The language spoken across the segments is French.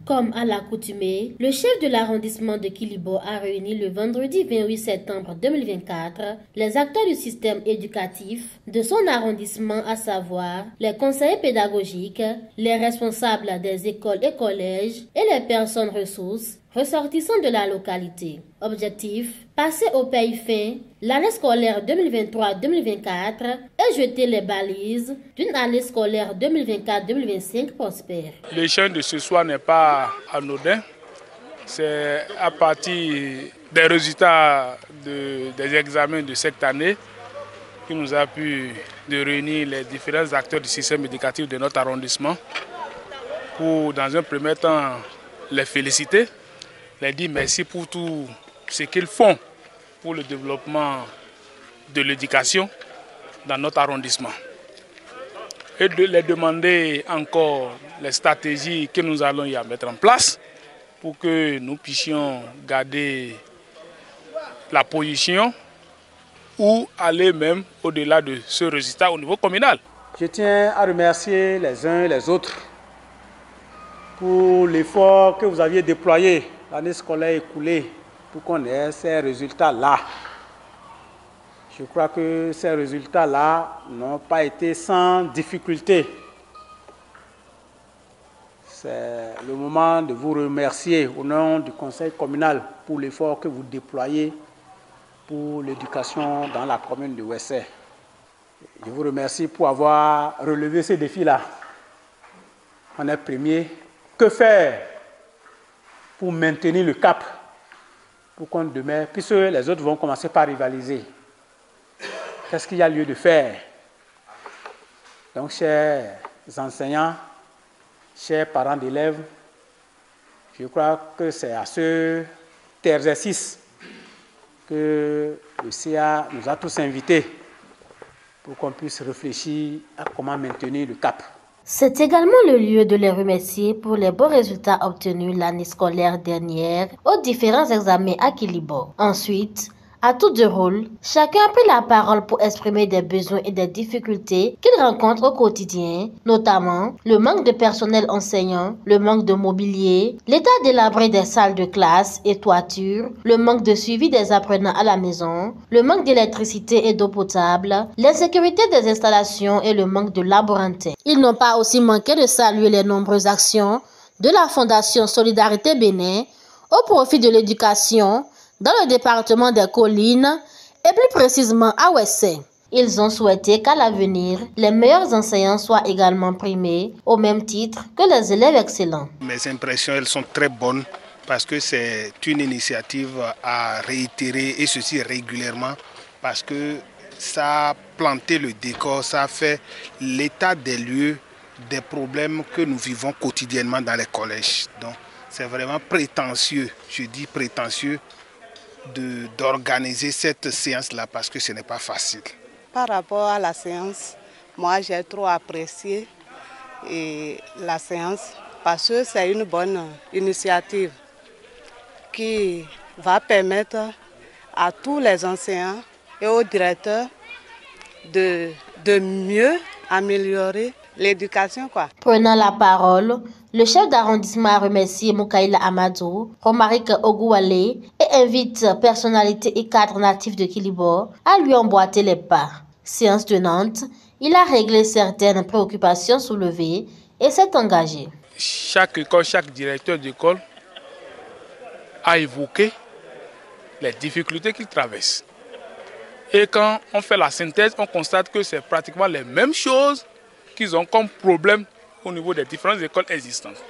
Comme à l'accoutumée, le chef de l'arrondissement de Kilibo a réuni le vendredi 28 septembre 2024 les acteurs du système éducatif de son arrondissement, à savoir les conseillers pédagogiques, les responsables des écoles et collèges et les personnes ressources ressortissant de la localité. Objectif, passer au pays fin l'année scolaire 2023-2024 et jeter les balises d'une année scolaire 2024-2025 prospère. L'échange de ce soir n'est pas anodin. C'est à partir des résultats des examens de cette année qui nous a pu de réunir les différents acteurs du système éducatif de notre arrondissement pour, dans un premier temps, les féliciter, les dire merci pour tout ce qu'ils font pour le développement de l'éducation dans notre arrondissement. Et de les demander encore les stratégies que nous allons y mettre en place pour que nous puissions garder la position ou aller même au-delà de ce résultat au niveau communal. Je tiens à remercier les uns et les autres pour l'effort que vous aviez déployé l'année scolaire écoulée pour qu'on ait ces résultats-là. Je crois que ces résultats-là n'ont pas été sans difficulté. C'est le moment de vous remercier au nom du conseil communal pour l'effort que vous déployez pour l'éducation dans la commune de Ouessé. Je vous remercie pour avoir relevé ces défis-là. On est premier. Que faire pour maintenir le cap pour qu'on demeure, puisque les autres vont commencer par rivaliser? Qu'est-ce qu'il y a lieu de faire? Donc, chers enseignants, chers parents d'élèves, je crois que c'est à cet exercice que le CA nous a tous invités pour qu'on puisse réfléchir à comment maintenir le cap. C'est également le lieu de les remercier pour les bons résultats obtenus l'année scolaire dernière aux différents examens à Kilibo. Ensuite, à tour de rôle, chacun a pris la parole pour exprimer des besoins et des difficultés qu'il rencontre au quotidien, notamment le manque de personnel enseignant, le manque de mobilier, l'état délabré des salles de classe et toitures, le manque de suivi des apprenants à la maison, le manque d'électricité et d'eau potable, l'insécurité des installations et le manque de laborantins. Ils n'ont pas aussi manqué de saluer les nombreuses actions de la Fondation Solidarité Bénin au profit de l'éducation dans le département des Collines et plus précisément à Ouessé. Ils ont souhaité qu'à l'avenir, les meilleurs enseignants soient également primés au même titre que les élèves excellents. Mes impressions, elles sont très bonnes parce que c'est une initiative à réitérer et ceci régulièrement parce que ça a planté le décor, ça a fait l'état des lieux des problèmes que nous vivons quotidiennement dans les collèges. Donc c'est vraiment prétentieux, je dis prétentieux, d'organiser cette séance-là parce que ce n'est pas facile. Par rapport à la séance, moi j'ai trop apprécié la séance parce que c'est une bonne initiative qui va permettre à tous les enseignants et aux directeurs de mieux améliorer l'éducation. Prenant la parole, le chef d'arrondissement a remercié Moukaïla Amadou, Romaric Ogouale et invite personnalités et cadres natifs de Kilibo à lui emboîter les pas. Séance tenante, il a réglé certaines préoccupations soulevées et s'est engagé. Chaque école, chaque directeur d'école a évoqué les difficultés qu'il traverse. Et quand on fait la synthèse, on constate que c'est pratiquement les mêmes choses qu'ils ont comme problème au niveau des différentes écoles existantes.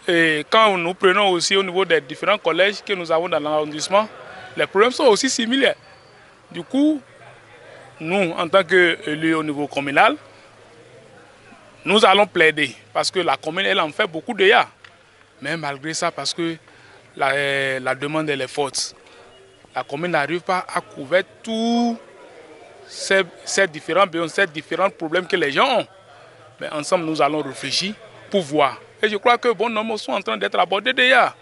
Et quand nous prenons aussi au niveau des différents collèges que nous avons dans l'arrondissement, les problèmes sont aussi similaires. Du coup, nous, en tant qu'élus au niveau communal, nous allons plaider parce que la commune, elle en fait beaucoup déjà. Mais malgré ça, parce que la demande elle est forte, la commune n'arrive pas à couvrir tous ces différents besoins, ces différents problèmes que les gens ont. Mais ensemble, nous allons réfléchir pour voir. Et je crois que bon nombre sont en train d'être abordés déjà.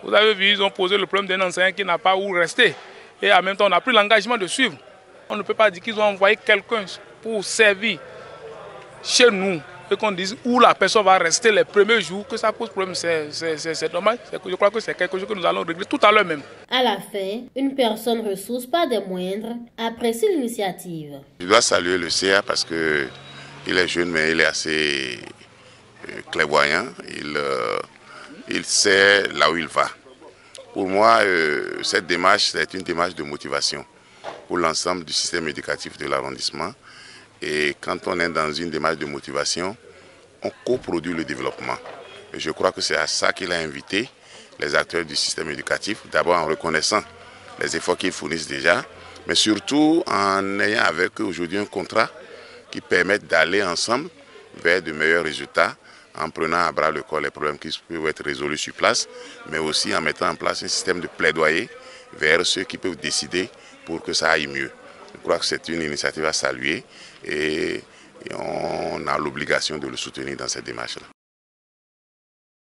Vous avez vu, ils ont posé le problème d'un enseignant qui n'a pas où rester. Et en même temps, on a pris l'engagement de suivre. On ne peut pas dire qu'ils ont envoyé quelqu'un pour servir chez nous et qu'on dise où la personne va rester les premiers jours, que ça pose problème, c'est dommage. Je crois que c'est quelque chose que nous allons régler tout à l'heure même. À la fin, une personne ressource, pas des moindres, apprécie l'initiative. Je dois saluer le CA parce qu'il est jeune, mais il est assez clairvoyant. Il sait là où il va. Pour moi, cette démarche, c'est une démarche de motivation pour l'ensemble du système éducatif de l'arrondissement. Et quand on est dans une démarche de motivation, on coproduit le développement. Et je crois que c'est à ça qu'il a invité les acteurs du système éducatif, d'abord en reconnaissant les efforts qu'ils fournissent déjà, mais surtout en ayant avec eux aujourd'hui un contrat qui permet d'aller ensemble vers de meilleurs résultats, en prenant à bras le corps les problèmes qui peuvent être résolus sur place, mais aussi en mettant en place un système de plaidoyer vers ceux qui peuvent décider pour que ça aille mieux. Je crois que c'est une initiative à saluer et on a l'obligation de le soutenir dans cette démarche-là.